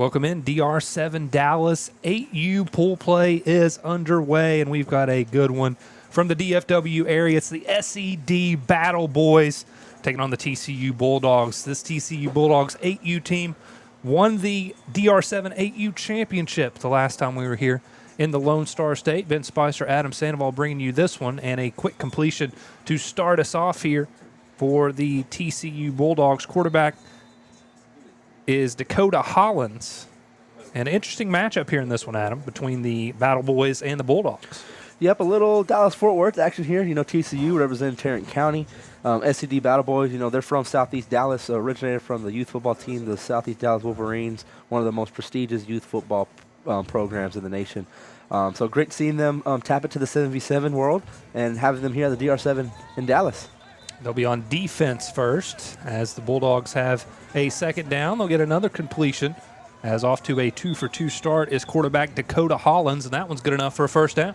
Welcome in. DR7 Dallas 8U pool play is underway, and we've got a good one from the DFW area. It's the Sed Battleboyz taking on the Tcu Bulldogs. This Tcu Bulldogs 8U team won the DR7 8U championship the last time we were here in the Lone Star State. Ben Spicer, Adam Sandoval bringing you this one, and a quick completion to start us off here for the Tcu Bulldogs. Quarterback is Dakota Hollins. An interesting matchup here in this one, Adam, between the Battleboyz and the Bulldogs. Yep, a little Dallas-Fort Worth action here. You know, TCU representing Tarrant County. Sed Battleboyz, you know, they're from Southeast Dallas, originated from the youth football team, the Southeast Dallas Wolverines, one of the most prestigious youth football programs in the nation. So great seeing them tap into the 7v7 world and having them here at the DR7 in Dallas. They'll be on defense first as the Bulldogs have a second down. They'll get another completion as off to a 2-for-2 start is quarterback Dakota Hollins, and that one's good enough for a first down.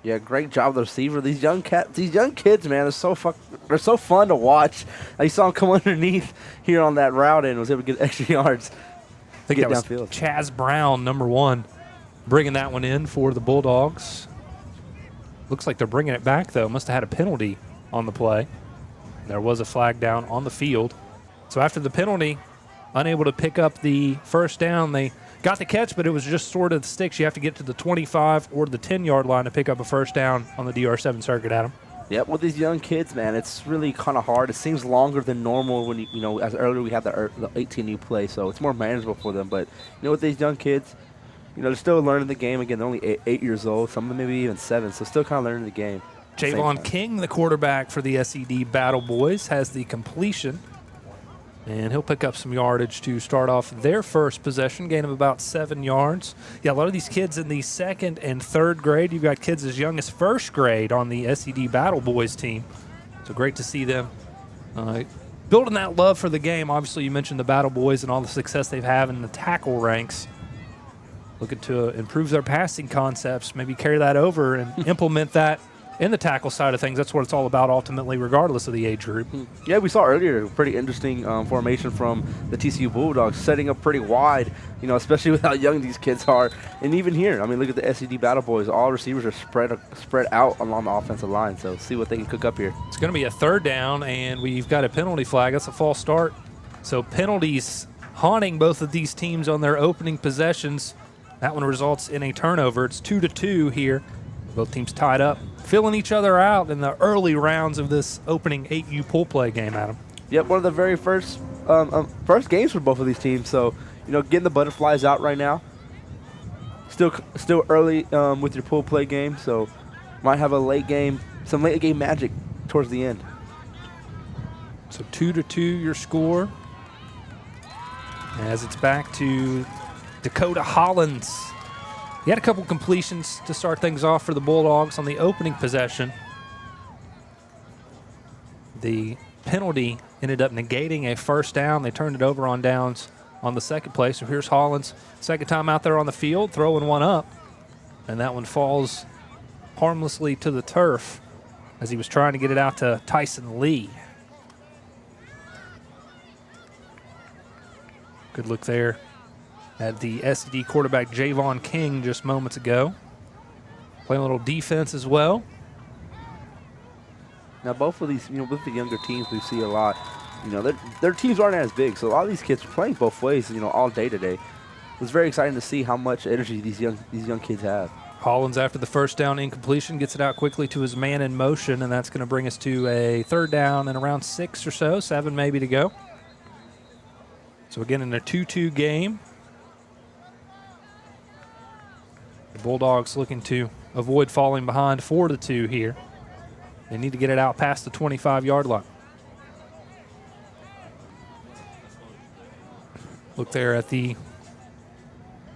Yeah, great job with the receiver. These young kids, man, they're so fun to watch. I saw them come underneath here on that route and was able to get extra yards. I think that was downfield. Chaz Brown, number 1, bringing that one in for the Bulldogs. Looks like they're bringing it back, though. Must have had a penalty on the play. There was a flag down on the field. So after the penalty, unable to pick up the first down. They got the catch, but it was just sort of the sticks. You have to get to the 25 or the 10-yard line to pick up a first down on the DR7 circuit, Adam. Yep, with these young kids, man, it's really kind of hard. It seems longer than normal when, you know, as earlier we have the 18U play, so it's more manageable for them. But, you know, with these young kids, you know, they're still learning the game. Again, they're only 8 years old, some of them maybe even 7, so still kind of learning the game. Javon King, the quarterback for the Sed Battleboyz, has the completion. And he'll pick up some yardage to start off their first possession, gain of about 7 yards. Yeah, a lot of these kids in the second and third grade. You've got kids as young as first grade on the Sed Battleboyz team. So great to see them building that love for the game. Obviously, you mentioned the Battleboyz and all the success they've had in the tackle ranks. Looking to improve their passing concepts, maybe carry that over and implement that in the tackle side of things. That's what it's all about ultimately, regardless of the age group. Yeah, we saw earlier a pretty interesting formation from the TCU Bulldogs, setting up pretty wide, you know, especially with how young these kids are. And even here, I mean, look at the Sed Battleboyz. All receivers are spread out along the offensive line, so see what they can cook up here. It's going to be a third down, and we've got a penalty flag. That's a false start. So penalties haunting both of these teams on their opening possessions. That one results in a turnover. It's 2-2 here. Both teams tied up, filling each other out in the early rounds of this opening 8U pool play game, Adam. Yep, one of the very first games for both of these teams. So, you know, getting the butterflies out right now. Still early with your pool play game, so might have some late game magic towards the end. So 2-2 your score. As it's back to Dakota Hollins. He had a couple completions to start things off for the Bulldogs on the opening possession. The penalty ended up negating a first down. They turned it over on downs on the second play. So here's Hollins, second time out there on the field, throwing one up. And that one falls harmlessly to the turf as he was trying to get it out to Tyson Lee. Good look there at the Sed quarterback Javon King just moments ago. Playing a little defense as well. Now both of these, you know, with the younger teams we see a lot, you know, their teams aren't as big, so a lot of these kids are playing both ways, you know, all day today. It was very exciting to see how much energy these young kids have. Hollins, after the first down incompletion, gets it out quickly to his man in motion, and that's going to bring us to a third down and around 6 or so, 7 maybe to go. So again, in a 2-2 game, the Bulldogs looking to avoid falling behind 4-2 here. They need to get it out past the 25-yard line. Look there at the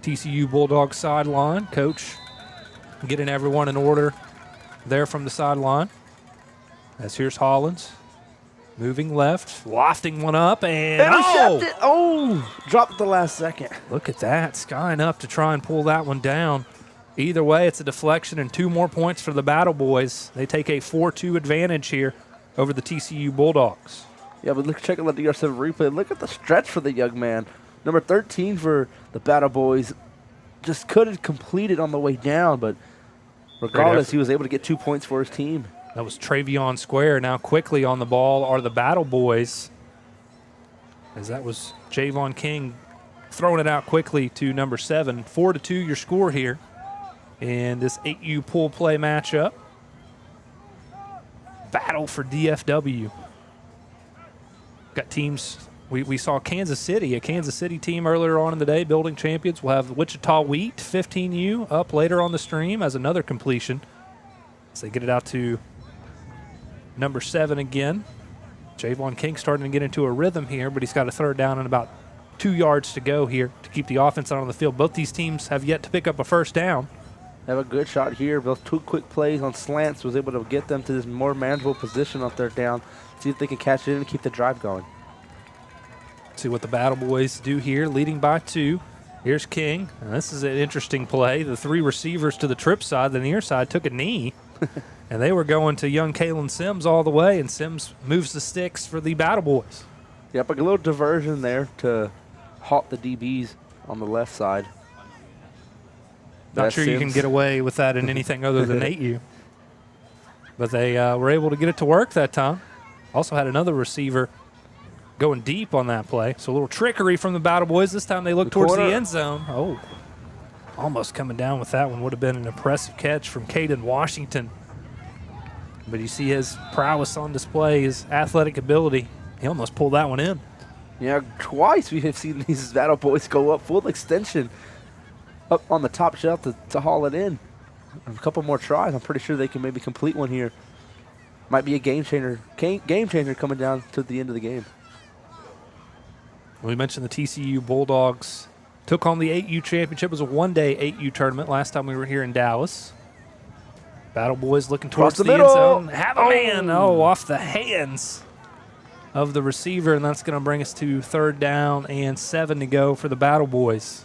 TCU Bulldogs sideline. Coach getting everyone in order there from the sideline. As here's Hollins. Moving left, lofting one up, and intercepted. Dropped at the last second. Look at that, skying up to try and pull that one down. Either way, it's a deflection and 2 more points for the Battleboyz. They take a 4-2 advantage here over the TCU Bulldogs. Yeah, but check out the DR7 replay. Look at the stretch for the young man. Number 13 for the Battle Boys just couldn't complete it on the way down, but regardless, he was able to get 2 points for his team. That was Travion Square. Now quickly on the ball are the Battle Boys, as that was Javon King throwing it out quickly to number 7. 4-2 your score here in this 8U pool play matchup. Battle for DFW. Got teams. We saw Kansas City, a Kansas City team earlier on in the day, building champions. We'll have Wichita Wheat, 15U, up later on the stream as another completion. So they get it out to number 7 again. Javon King starting to get into a rhythm here, but he's got a third down and about 2 yards to go here to keep the offense out on the field. Both these teams have yet to pick up a first down. Have a good shot here. Both 2 quick plays on slants was able to get them to this more manageable position on third down. See if they can catch it and keep the drive going. See what the Battle Boys do here, leading by 2. Here's King. Now, this is an interesting play. The 3 receivers to the trip side, the near side, took a knee. And they were going to young Kalen Sims all the way, and Sims moves the sticks for the Battle Boys. Yep, a little diversion there to halt the DBs on the left side. Not sure you can get away with that in anything other than 8U. But they were able to get it to work that time. Also had another receiver going deep on that play. So a little trickery from the Battle Boys. This time they look towards the end zone. Oh, almost coming down with that one. Would have been an impressive catch from Caden Washington. But you see his prowess on display, his athletic ability. He almost pulled that one in. Yeah, twice we have seen these Battle Boys go up full extension up on the top shelf to haul it in. A couple more tries. I'm pretty sure they can maybe complete one here. Might be a game changer coming down to the end of the game. We mentioned the TCU Bulldogs took on the 8U championship. It was a one-day 8U tournament last time we were here in Dallas. Battle Boys looking towards the end zone. Have a man. Oh, off the hands of the receiver, and that's going to bring us to 3rd down and 7 to go for the Battle Boys.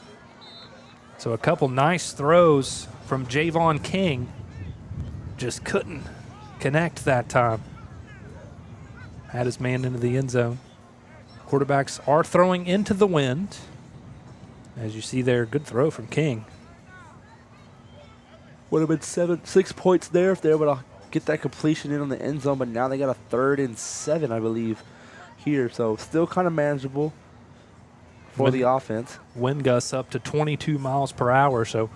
So a couple nice throws from Javon King. Just couldn't connect that time. Had his man into the end zone. Quarterbacks are throwing into the wind. As you see there, good throw from King. Would have been 6 points there if they were able to get that completion in on the end zone, but now they got a 3rd and 7, I believe, here. So still kind of manageable for the offense. Wind gusts up to 22 miles per hour, so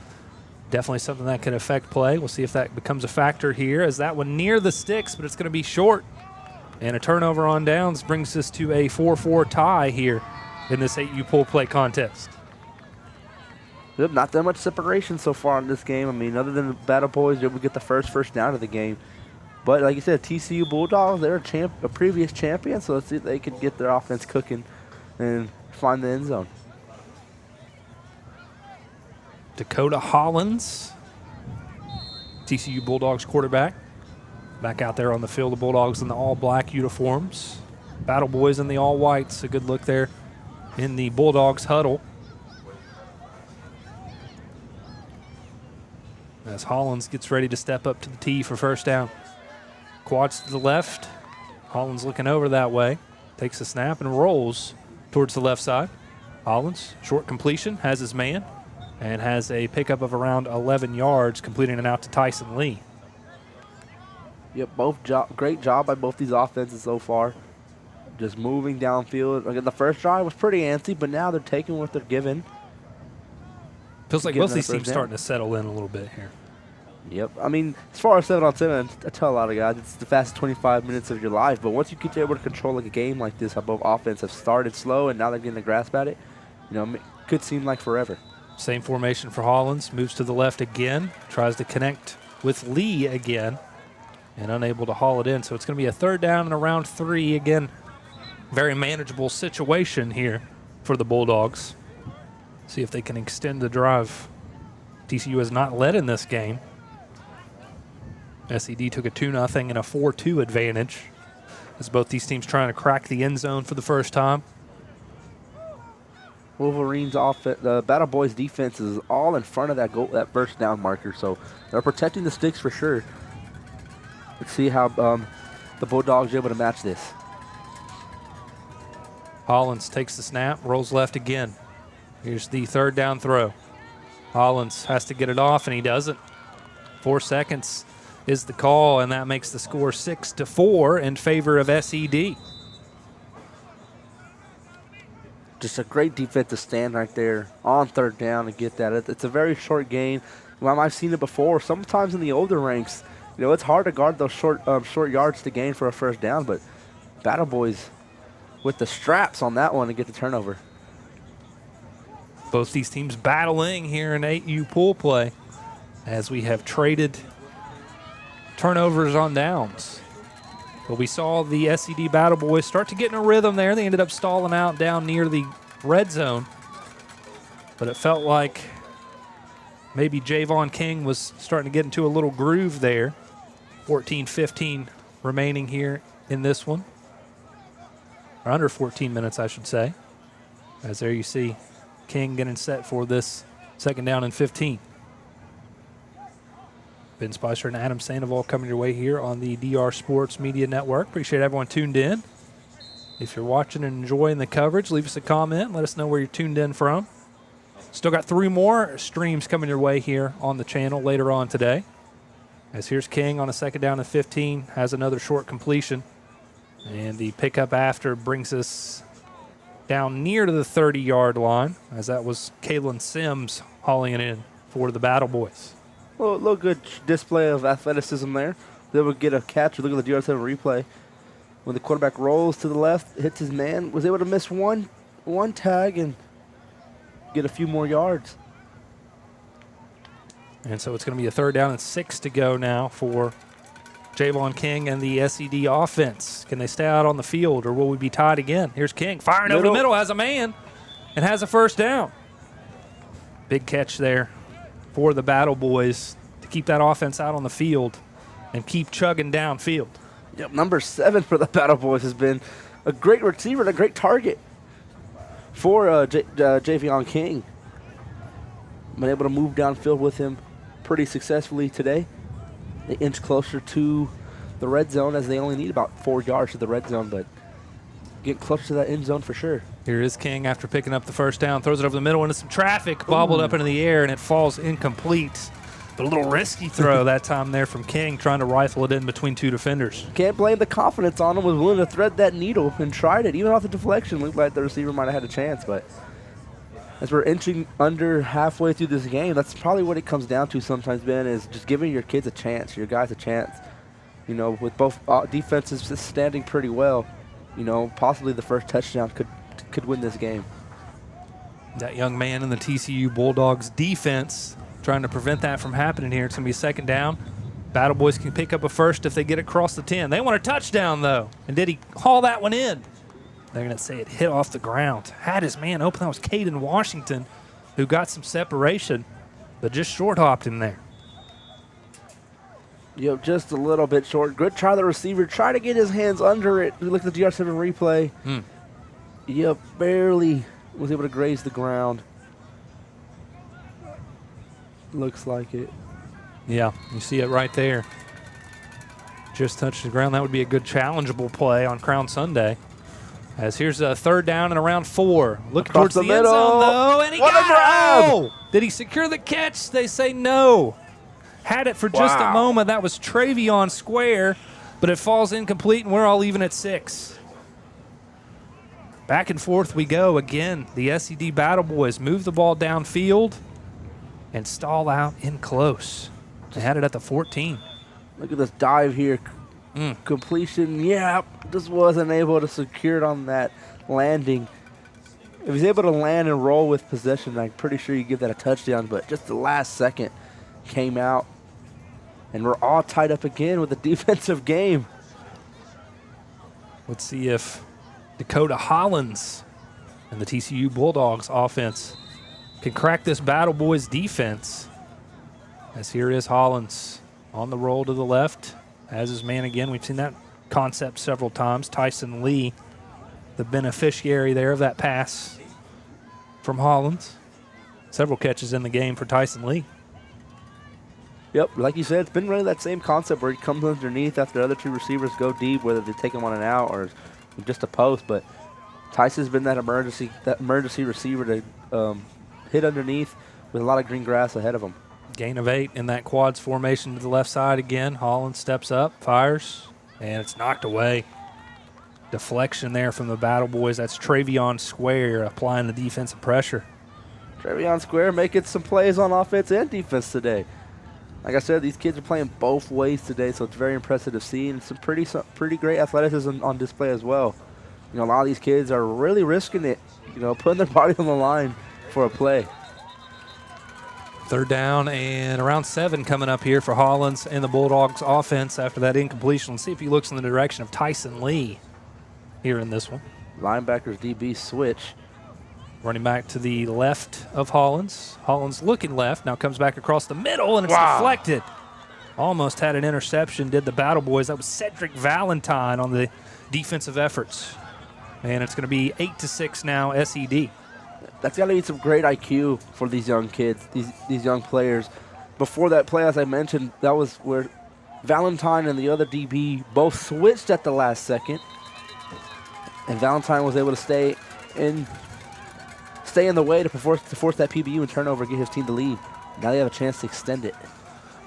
definitely something that can affect play. We'll see if that becomes a factor here, as that one near the sticks, but it's going to be short. And a turnover on downs brings us to a 4-4 tie here in this 8U pool play contest. Not that much separation so far in this game. I mean, other than the Battle Boys, they would get the first down of the game. But like you said, TCU Bulldogs, they're a previous champion, so let's see if they can get their offense cooking and find the end zone. Dakota Hollins, TCU Bulldogs quarterback, back out there on the field. The Bulldogs in the all-black uniforms. Battle Boys in the all-whites. A good look there in the Bulldogs huddle. As Hollins gets ready to step up to the tee for first down. Quads to the left. Hollins looking over that way. Takes a snap and rolls towards the left side. Hollins, short completion, has his man, and has a pickup of around 11 yards, completing it out to Tyson Lee. Yep, great job by both these offenses so far. Just moving downfield. Again, the first drive was pretty antsy, but now they're taking what they're given. Feels like both of these teams starting to settle in a little bit here. Yep. I mean, as far as 7-on-7, I tell a lot of guys it's the fastest 25 minutes of your life. But once you get able to control like a game like this, how both offenses have started slow and now they're getting a grasp at it, you know, it could seem like forever. Same formation for Hollins. Moves to the left again. Tries to connect with Lee again. And unable to haul it in. So it's going to be a 3rd down and around 3. Again, very manageable situation here for the Bulldogs. See if they can extend the drive. TCU has not led in this game. SED took a 2-0 and a 4-2 advantage as both these teams trying to crack the end zone for the first time. Wolverines offense, the Battle Boys defense is all in front of that first down marker, so they're protecting the sticks for sure. Let's see how the Bulldogs are able to match this. Hollins takes the snap, rolls left again. Here's the third down throw. Hollins has to get it off, and he doesn't. 4 seconds is the call, and that makes the score 6-4 in favor of SED. Just a great defensive stand right there on third down to get that. It's a very short gain. Well, I've seen it before. Sometimes in the older ranks, it's hard to guard those short yards to gain for a first down, but Battleboyz with the straps on that one to get the turnover. Both these teams battling here in 8U pool play as we have traded turnovers on downs. But we saw the SED Battleboyz start to get in a rhythm there. They ended up stalling out down near the red zone. But it felt like maybe Javon King was starting to get into a little groove there. 14-15 remaining here in this one. Or under 14 minutes, I should say. As there you see King getting set for this second down and 15. Ben Spicer and Adam Sandoval coming your way here on the DR Sports Media Network. Appreciate everyone tuned in. If you're watching and enjoying the coverage, leave us a comment. Let us know where you're tuned in from. Still got 3 more streams coming your way here on the channel later on today. As here's King on a second down and 15, has another short completion. And the pickup after brings us down near to the 30-yard line, as that was Kalen Sims hauling it in for the Battleboyz. Well, a little good display of athleticism there. They would get a catch. Look at the DR7 replay. When the quarterback rolls to the left, hits his man, was able to miss one tag and get a few more yards. And so it's going to be a third down and 6 to go now for Javon King and the SED offense. Can they stay out on the field, or will we be tied again? Here's King firing over the middle, has a man, and has a first down. Big catch there for the Battleboyz to keep that offense out on the field and keep chugging downfield. Yep, number 7 for the Battleboyz has been a great receiver and a great target for Javon King. Been able to move downfield with him pretty successfully today. They inch closer to the red zone, as they only need about 4 yards to the red zone, but get closer to that end zone for sure. Here is King after picking up the first down, throws it over the middle into some traffic, bobbled up into the air, and it falls incomplete. But a little risky throw that time there from King, trying to rifle it in between 2 defenders. Can't blame the confidence on him. Was willing to thread that needle and tried it. Even off the deflection, looked like the receiver might have had a chance, but as we're inching under halfway through this game, that's probably what it comes down to sometimes, Ben, is just giving your kids a chance, your guys a chance. With both defenses standing pretty well, possibly the first touchdown could win this game. That young man in the TCU Bulldogs defense trying to prevent that from happening here. It's going to be a second down. Battleboyz can pick up a first if they get across the 10. They want a touchdown, though. And did he haul that one in? They're going to say it hit off the ground. Had his man open. That was Caden Washington, who got some separation, but just short-hopped him there. Just a little bit short. Good try the receiver. Try to get his hands under it. We look at the DR7 replay. Barely was able to graze the ground. Looks like it. Yeah, you see it right there. Just touched the ground. That would be a good challengeable play on Crown Sunday. As here's a third down and around 4. Looking towards the end zone, though, and he got it. Did he secure the catch? They say no. Had it for just a moment. That was Travion Square, but it falls incomplete, and we're all even at 6. Back and forth we go again. The SED Battleboyz move the ball downfield and stall out in close. They had it at the 14. Look at this dive here. Completion, just wasn't able to secure it on that landing. If he's able to land and roll with possession, I'm pretty sure you give that a touchdown, but just the last second came out. And we're all tied up again with a defensive game. Let's see if Dakota Hollins and the TCU Bulldogs offense can crack this Battleboyz defense. As here is Hollins on the roll to the left. As his man again. We've seen that concept several times. Tyson Lee, the beneficiary there of that pass from Hollins. Several catches in the game for Tyson Lee. Yep, like you said, it's been really that same concept where he comes underneath after the other 2 receivers go deep, whether they take him on an out or just a post. But Tyson's been that emergency receiver to hit underneath with a lot of green grass ahead of him. Gain of 8 in that quads formation to the left side again. Holland steps up, fires, and it's knocked away. Deflection there from the Battle Boys. That's Travion Square applying the defensive pressure. Travion Square making some plays on offense and defense today. Like I said, these kids are playing both ways today, so it's very impressive to see, and some pretty great athleticism on display as well. You know, a lot of these kids are really risking it, you know, putting their body on the line for a play. 3rd down and around 7 coming up here for Hollins and the Bulldogs offense after that incompletion. Let's see if he looks in the direction of Tyson Lee here in this one. Linebackers DB switch. Running back to the left of Hollins. Hollins looking left, now comes back across the middle, and it's deflected. Almost had an interception, did the Battle Boys. That was Cedric Valentine on the defensive efforts. And it's going to be 8-6 now, SED. That's got to be some great IQ for these young kids, these young players. Before that play, as I mentioned, that was where Valentine and the other DB both switched at the last second. And Valentine was able to stay in the way to force that PBU and turnover, get his team the lead. Now they have a chance to extend it.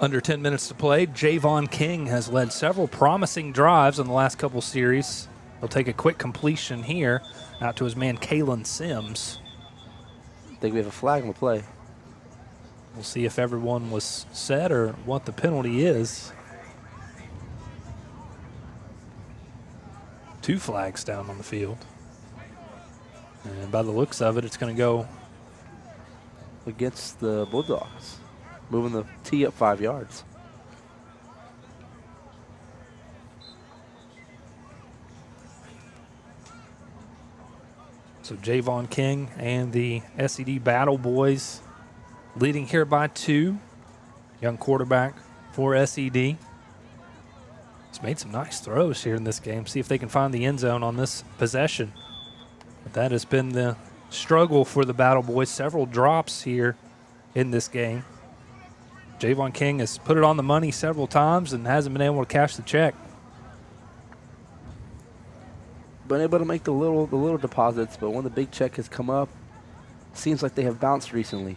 Under 10 minutes to play, Javon King has led several promising drives in the last couple series. He'll take a quick completion here out to his man Kalen Sims. I think we have a flag on the play. We'll see if everyone was set or what the penalty is. 2 flags down on the field. And by the looks of it, it's going to go against the Bulldogs, moving the tee up 5 yards. So Javon King and the SED Battle Boys leading here by 2. Young quarterback for SED. He's made some nice throws here in this game. See if they can find the end zone on this possession. But that has been the struggle for the Battle Boys. Several drops here in this game. Javon King has put it on the money several times and hasn't been able to cash the check. Been able to make the little deposits, but when the big check has come up, seems like they have bounced recently.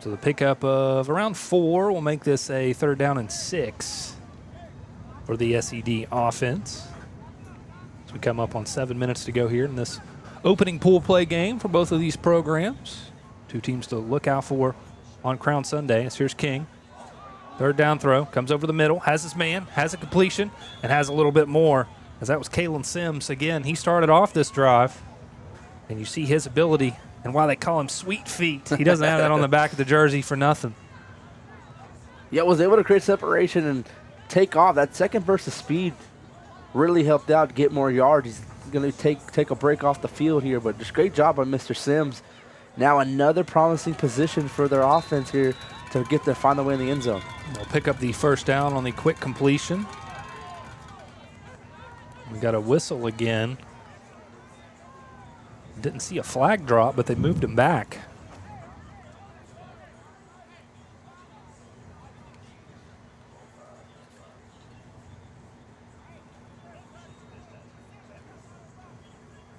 So the pickup of around 4 will make this a 3rd down and 6 for the SED offense. As we come up on 7 minutes to go here in this opening pool play game for both of these programs. 2 teams to look out for on Crown Sunday. As here's King. 3rd down throw, comes over the middle, has his man, has a completion, and has a little bit more, as that was Kalen Sims. Again, he started off this drive, and you see his ability, and why they call him Sweet Feet. He doesn't have that on the back of the jersey for nothing. Yeah, was able to create separation and take off. That second burst of speed really helped out to get more yards. He's going to take a break off the field here, but just great job by Mr. Sims. Now another promising position for their offense here to find their way in the end zone. They'll pick up the 1st down on the quick completion. We got a whistle again. Didn't see a flag drop, but they moved him back.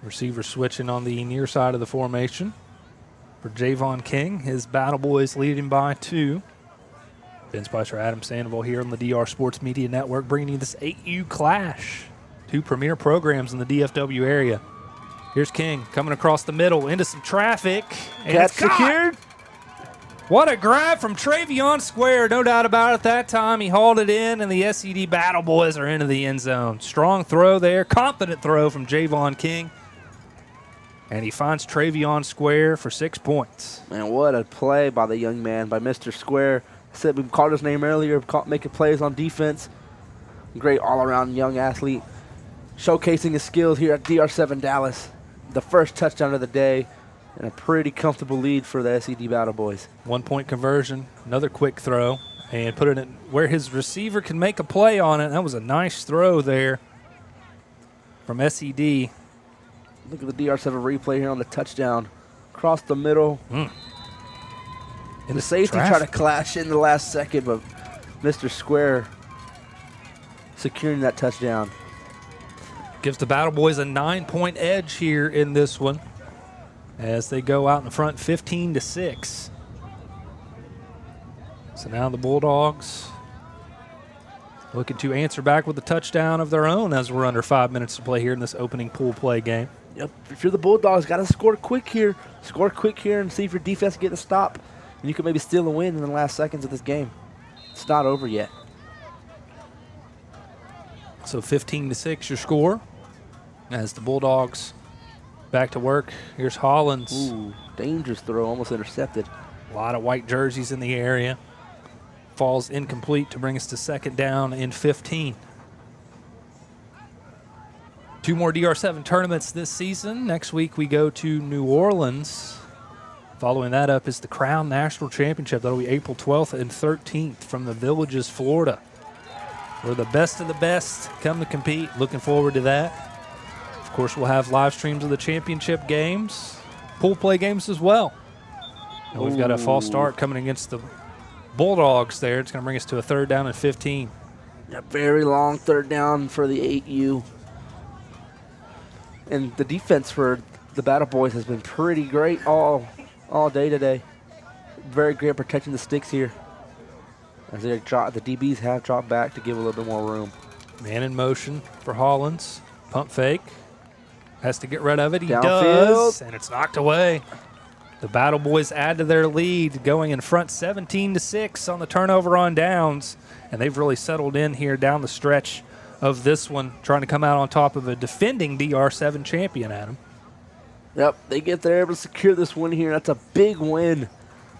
Receiver switching on the near side of the formation for Javon King. His Battle Boys leading by 2. Ben Spicer, Adam Sandoval here on the DR Sports Media Network, bringing you this 8U clash. 2 premier programs in the DFW area. Here's King coming across the middle into some traffic. And Catch secured. What a grab from Travion Square. No doubt about it that time. He hauled it in, and the SED Battle Boys are into the end zone. Strong throw there. Confident throw from Javon King. And he finds Travion Square for 6 points. Man, what a play by the young man, by Mr. Square. I said we called his name earlier, making plays on defense. Great all-around young athlete. Showcasing his skills here at DR7 Dallas. The first touchdown of the day, and a pretty comfortable lead for the SED Battle Boys. 1-point conversion, another quick throw, and put it in where his receiver can make a play on it. That was a nice throw there from SED. Look at the DR7 replay here on the touchdown. Across the middle. And the safety tried to clash in the last second, but Mr. Square securing that touchdown. Gives the Battle Boys a 9-point edge here in this one as they go out in front 15-6. So now the Bulldogs looking to answer back with a touchdown of their own as we're under 5 minutes to play here in this opening pool play game. Yep, if you're the Bulldogs, got to score quick here. Score quick here and see if your defense can get a stop. And you can maybe steal a win in the last seconds of this game. It's not over yet. So 15-6 your score as the Bulldogs back to work. Here's Hollins. Ooh, dangerous throw, almost intercepted. A lot of white jerseys in the area. Falls incomplete to bring us to second down and 15. 2 more DR7 tournaments this season. Next week we go to New Orleans. Following that up is the Crown National Championship. That'll be April 12th and 13th from the Villages, Florida, where the best of the best come to compete. Looking forward to that. Of course, we'll have live streams of the championship games, pool play games as well. And we've got a false start coming against the Bulldogs there. It's going to bring us to a third down and 15. A very long third down for the 8U. And the defense for the Battle Boys has been pretty great all day today. Very great at protecting the sticks here. As the DBs have dropped back to give a little bit more room. Man in motion for Hollins. Pump fake. Has to get rid of it. He Downfield. does. And it's knocked away. The Battle Boys add to their lead, going in front 17-6 on the turnover on downs. And they've really settled in here down the stretch of this one, trying to come out on top of a defending DR7 champion, Adam. Yep, they get there, able to secure this win here. That's a big win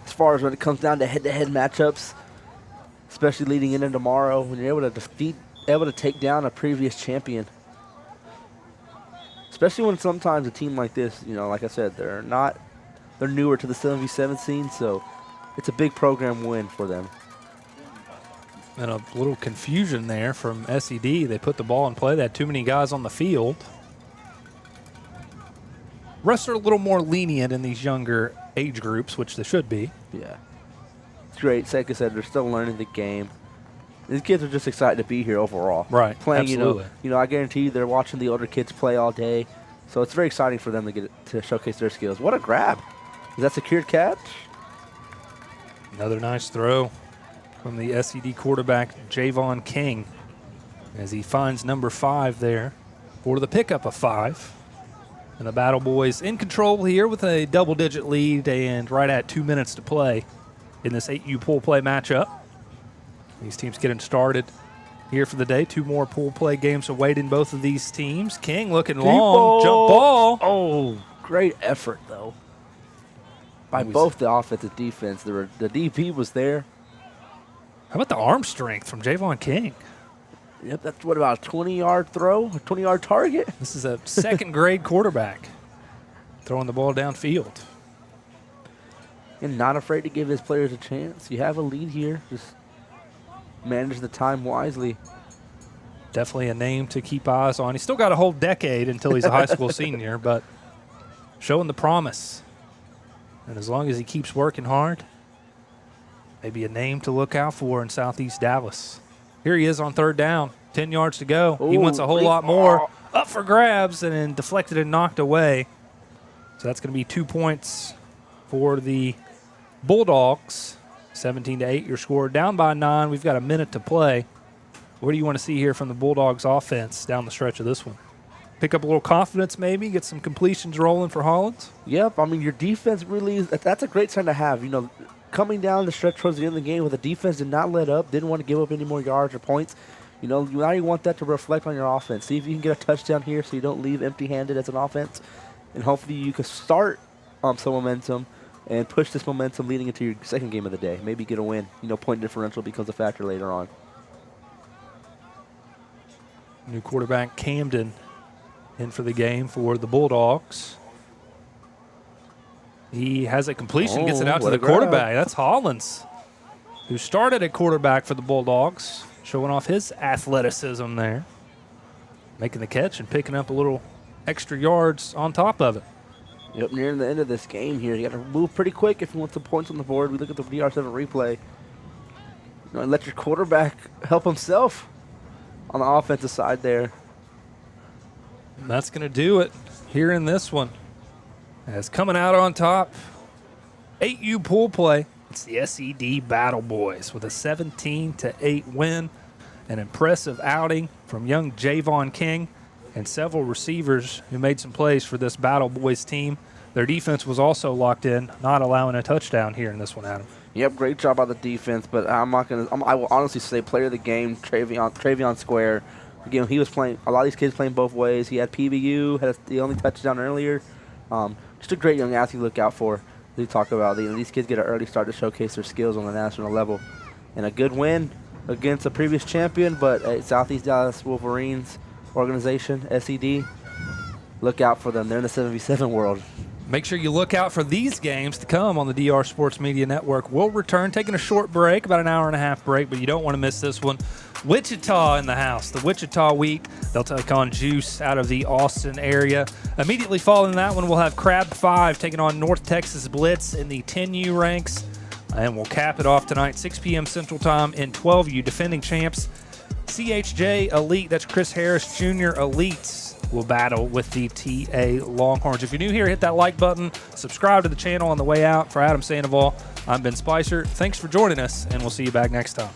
as far as when it comes down to head-to-head matchups, especially leading into tomorrow when you're able to take down a previous champion. Especially when sometimes a team like this, you know, like I said, they're newer to the 7v7 scene, so it's a big program win for them. And a little confusion there from SED. They put the ball in play. They had too many guys on the field. Refs are a little more lenient in these younger age groups, which they should be. Yeah. It's great. Like I said, they're still learning the game. These kids are just excited to be here overall. Right, playing, absolutely. You know, I guarantee you they're watching the older kids play all day. So it's very exciting for them to get to showcase their skills. What a grab. Is that secured catch? Another nice throw from the SED quarterback, Javon King, as he finds number 5 there for the pickup of 5. And the Battle Boys in control here with a double-digit lead and right at 2 minutes to play in this 8U pool play matchup. These teams getting started here for the day. 2 more pool play games awaiting both of these teams. King looking long, jump ball. Oh, great effort, though, by both the offense and defense. The DP was there. How about the arm strength from Javon King? Yep, that's what, about a 20-yard throw, a 20-yard target? This is a second-grade quarterback throwing the ball downfield. And not afraid to give his players a chance. You have a lead here. Just manage the time wisely. Definitely a name to keep eyes on. He's still got a whole decade until he's a high school senior, but showing the promise. And as long as he keeps working hard, maybe a name to look out for in Southeast Dallas. Here he is on third down. 10 yards to go. He wants a whole lot more. Up for grabs and then deflected and knocked away. So that's going to be 2 points for the Bulldogs. 17-8 your score. Down by 9. We've got a minute to play. What do you want to see here from the Bulldogs offense down the stretch of this one? Pick up a little confidence maybe, get some completions rolling for Hollins? Yep, I mean, your defense really is, that's a great sign to have. You know, coming down the stretch towards the end of the game where the defense did not let up, didn't want to give up any more yards or points. You know, now you want that to reflect on your offense. See if you can get a touchdown here so you don't leave empty-handed as an offense. And hopefully you can start some momentum and push this momentum leading into your second game of the day. Maybe get a win. You know, point differential becomes a factor later on. New quarterback Camden in for the game for the Bulldogs. He has a completion, gets it out to the quarterback. That's Hollins, who started at quarterback for the Bulldogs, showing off his athleticism there, making the catch and picking up a little extra yards on top of it. Yep, nearing the end of this game here. You got to move pretty quick if you want some points on the board. We look at the DR7 replay. You know, and let your quarterback help himself on the offensive side there. And that's going to do it here in this one. As coming out on top, 8U pool play. It's the SED Battleboyz with a 17-8 win. An impressive outing from young Javon King and several receivers who made some plays for this Battleboyz team. Their defense was also locked in, not allowing a touchdown here in this one, Adam. Yep, great job by the defense, but I will honestly say player of the game, Travion Square. Again, he was playing. A lot of these kids playing both ways. He had PBU, had the only touchdown earlier. Just a great young athlete to look out for. We talk about these kids get an early start to showcase their skills on the national level, and a good win against a previous champion, but Southeast Dallas Wolverines organization, SED. Look out for them. They're in the 7v7 world. Make sure you look out for these games to come on the DR Sports Media Network. We'll return, taking a short break, about an hour and a half break, but you don't want to miss this one. Wichita in the house, the Wichita Week. They'll take on Juice out of the Austin area. Immediately following that one, we'll have Crab 5 taking on North Texas Blitz in the 10U ranks. And we'll cap it off tonight, 6 p.m. Central Time in 12U. Defending champs, CHJ Elite, that's Chris Harris Jr. Elites, will battle with the TA Longhorns. If you're new here, hit that like button. Subscribe to the channel on the way out. For Adam Sandoval, I'm Ben Spicer. Thanks for joining us, and we'll see you back next time.